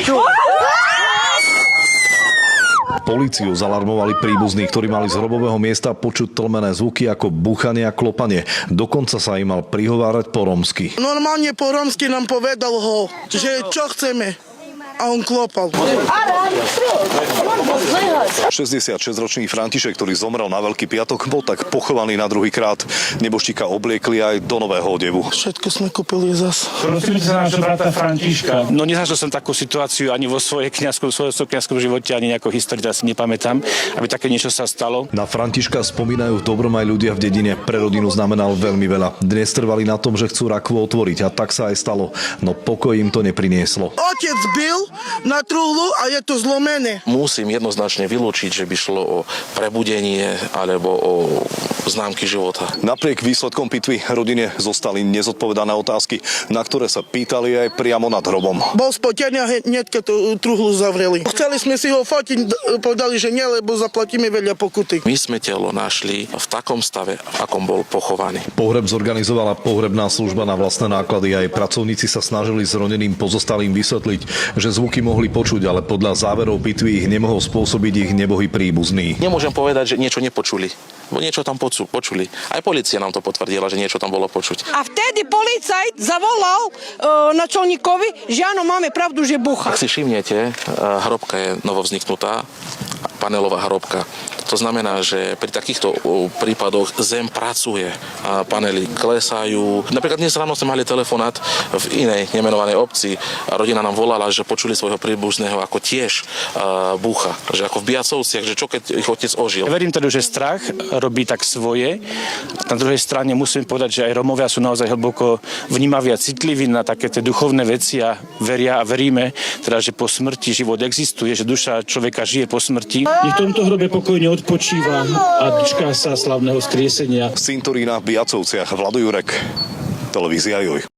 tu. Políciu zalarmovali príbuzní, ktorí mali z hrobového miesta počuť tlmené zvuky ako búchanie a klopanie. Dokonca sa im mal prihovárať po rómsky. Normálne po rómsky nám povedal ho, že čo chceme. A on klopal. 66-ročný František, ktorý zomrel na Veľký piatok, bol tak pochovaný na druhý krát. Nebožtíka obliekli aj do nového odevu. Všetko sme kúpili zas. Prosím sa nášho brata Františka. No nezažil som takú situáciu ani vo svojom kňazskom živote, ani nejakou histórii, asi nepamätám, aby také niečo sa stalo. Na Františka spomínajú v dobrom aj ľudia v dedine. Pre rodinu znamenal veľmi veľa. Dnes trvali na tom, že chcú rakvu otvoriť a tak sa aj stalo. No pokoj im to neprinieslo. Otec bil na truhlu a je to zlomené. Musím jednoznačne vylúčiť, že by šlo o prebudenie alebo o známky života. Napriek výsledkom pitvy rodine zostali nezodpovedané otázky, na ktoré sa pýtali aj priamo nad hrobom. Bol spotený a hneď keď tú truhlu zavreli. Chceli sme si ho fotiť, povedali, že nie, lebo zaplatíme veľa pokuty. My sme telo našli v takom stave, v akom bol pochovaný. Pohreb zorganizovala pohrebná služba na vlastné náklady a aj pracovníci sa snažili zraneným pozostalým vysvetliť, že zvuky mohli počuť, ale podľa záverov pitvy ich nemohol spôsobiť ich nebohý príbuzný. Nemôžem povedať, že niečo nepočuli. Bo niečo tam počuli. Aj polícia nám to potvrdila, že niečo tam bolo počuť. A vtedy policajt zavolal načelníkovi, že áno, máme pravdu, že bucha. Ak si všimnete, hrobka je novovzniknutá, panelová hrobka. To znamená, že pri takýchto prípadoch zem pracuje a panely klesajú. Napríklad dnes ráno sme mali telefonát v inej nemenovanej obci a rodina nám volala, že počuli svojho príbuzného ako tiež búcha, že ako v Biacovciach, že čo keď ich otec ožil. Verím teda, že strach robí tak svoje. Na druhej strane musím povedať, že aj Rómovia sú naozaj hlboko vnímaví a citliví na také tie duchovné veci a veria a veríme, teda, že po smrti život existuje, že duša človeka žije po smrti. Nech v tomto hrobe pokojne odpočíva a dočká sa slavného skriesenia. Z cintorína v Biacovciach Vlado Jurek, televízia Joj.